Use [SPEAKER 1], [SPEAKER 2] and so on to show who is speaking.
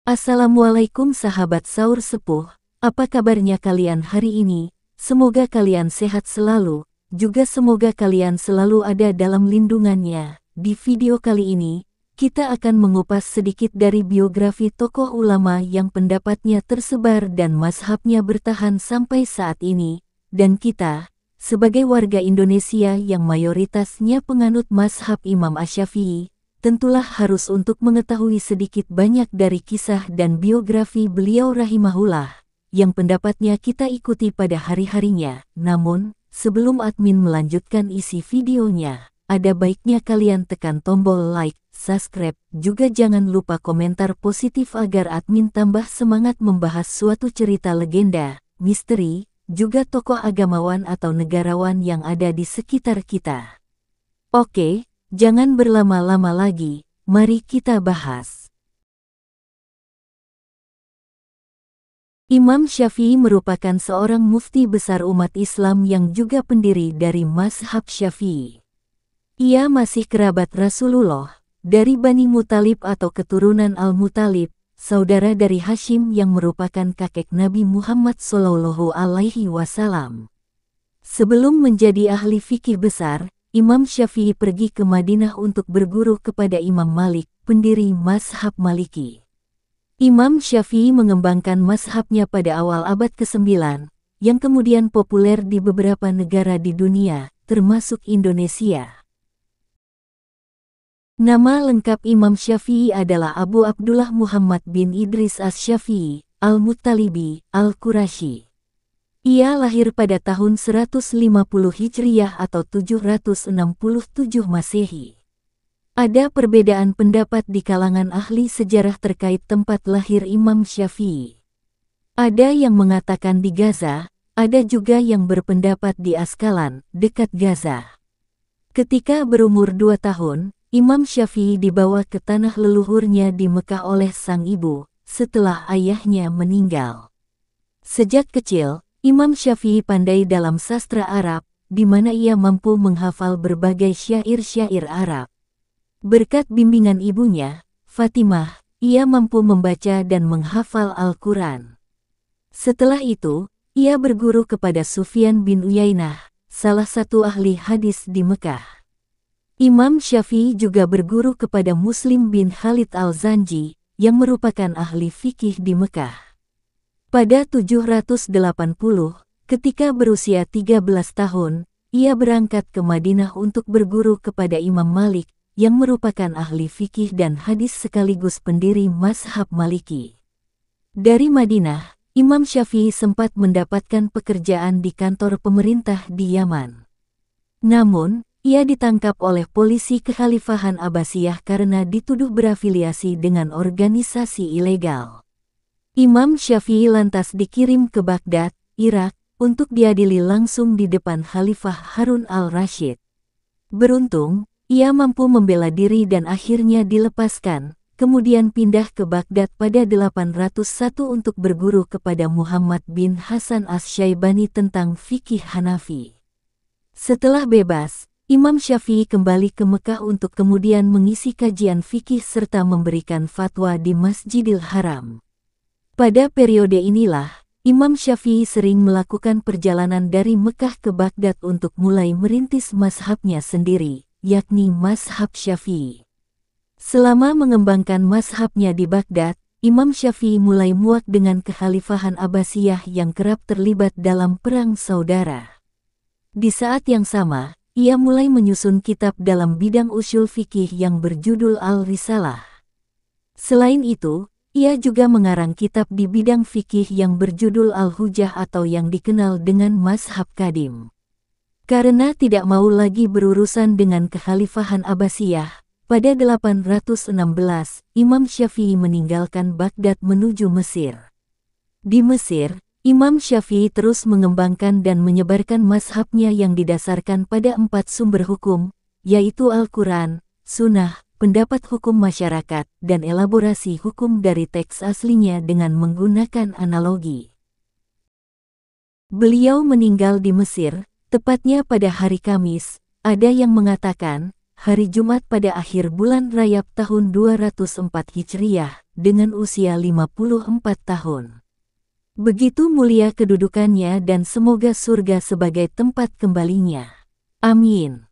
[SPEAKER 1] Assalamualaikum sahabat Saur Sepuh, apa kabarnya kalian hari ini? Semoga kalian sehat selalu, juga semoga kalian selalu ada dalam lindungannya. Di video kali ini, kita akan mengupas sedikit dari biografi tokoh ulama yang pendapatnya tersebar dan mazhabnya bertahan sampai saat ini, dan kita, sebagai warga Indonesia yang mayoritasnya penganut mazhab Imam Asy-Syafi'i, tentulah harus untuk mengetahui sedikit banyak dari kisah dan biografi beliau rahimahullah, yang pendapatnya kita ikuti pada hari-harinya. Namun, sebelum admin melanjutkan isi videonya, ada baiknya kalian tekan tombol like, subscribe, juga jangan lupa komentar positif agar admin tambah semangat membahas suatu cerita legenda, misteri, juga tokoh agamawan atau negarawan yang ada di sekitar kita. Oke. Jangan berlama-lama lagi, mari kita bahas. Imam Syafi'i merupakan seorang mufti besar umat Islam yang juga pendiri dari mazhab Syafi'i. Ia masih kerabat Rasulullah, dari Bani Muthalib atau keturunan Al-Muthalib, saudara dari Hashim yang merupakan kakek Nabi Muhammad SAW. Sebelum menjadi ahli fikih besar, Imam Syafi'i pergi ke Madinah untuk berguru kepada Imam Malik, pendiri mazhab Maliki. Imam Syafi'i mengembangkan mazhabnya pada awal abad ke-9, yang kemudian populer di beberapa negara di dunia, termasuk Indonesia. Nama lengkap Imam Syafi'i adalah Abu Abdullah Muhammad bin Idris Asy-Syafi'i, Al-Muttalibi, Al-Qurasyi. Ia lahir pada tahun 150 Hijriyah atau 767 Masehi. Ada perbedaan pendapat di kalangan ahli sejarah terkait tempat lahir Imam Syafi'i. Ada yang mengatakan di Gaza, ada juga yang berpendapat di Askalan, dekat Gaza. Ketika berumur 2 tahun, Imam Syafi'i dibawa ke tanah leluhurnya di Mekah oleh sang ibu, setelah ayahnya meninggal. Sejak kecil, Imam Syafi'i pandai dalam sastra Arab, di mana ia mampu menghafal berbagai syair-syair Arab. Berkat bimbingan ibunya, Fatimah, ia mampu membaca dan menghafal Al-Quran. Setelah itu, ia berguru kepada Sufyan bin Uyainah, salah satu ahli hadis di Mekah. Imam Syafi'i juga berguru kepada Muslim bin Khalid Al-Zanji, yang merupakan ahli fikih di Mekah. Pada 780, ketika berusia 13 tahun, ia berangkat ke Madinah untuk berguru kepada Imam Malik, yang merupakan ahli fikih dan hadis sekaligus pendiri mazhab Maliki. Dari Madinah, Imam Syafi'i sempat mendapatkan pekerjaan di kantor pemerintah di Yaman. Namun, ia ditangkap oleh polisi Kekhalifahan Abbasiyah karena dituduh berafiliasi dengan organisasi ilegal. Imam Syafi'i lantas dikirim ke Baghdad, Irak, untuk diadili langsung di depan Khalifah Harun al-Rasyid. Beruntung, ia mampu membela diri dan akhirnya dilepaskan, kemudian pindah ke Baghdad pada 801 untuk berguru kepada Muhammad bin Hasan Asy-Syaibani tentang fikih Hanafi. Setelah bebas, Imam Syafi'i kembali ke Mekah untuk kemudian mengisi kajian fikih serta memberikan fatwa di Masjidil Haram. Pada periode inilah, Imam Syafi'i sering melakukan perjalanan dari Mekah ke Baghdad untuk mulai merintis mazhabnya sendiri, yakni mazhab Syafi'i. Selama mengembangkan mazhabnya di Baghdad, Imam Syafi'i mulai muak dengan Kekhalifahan Abbasiyah yang kerap terlibat dalam perang saudara. Di saat yang sama, ia mulai menyusun kitab dalam bidang usul fikih yang berjudul Al-Risalah. Selain itu, ia juga mengarang kitab di bidang fikih yang berjudul Al-Hujjah atau yang dikenal dengan mazhab Qadim. Karena tidak mau lagi berurusan dengan Kekhalifahan Abbasiyah, pada 816, Imam Syafi'i meninggalkan Baghdad menuju Mesir. Di Mesir, Imam Syafi'i terus mengembangkan dan menyebarkan mazhabnya yang didasarkan pada 4 sumber hukum, yaitu Al-Quran, Sunnah, pendapat hukum masyarakat, dan elaborasi hukum dari teks aslinya dengan menggunakan analogi. Beliau meninggal di Mesir, tepatnya pada hari Kamis. Ada yang mengatakan, hari Jumat pada akhir bulan Rajab tahun 204 Hijriah, dengan usia 54 tahun. Begitu mulia kedudukannya dan semoga surga sebagai tempat kembalinya. Amin.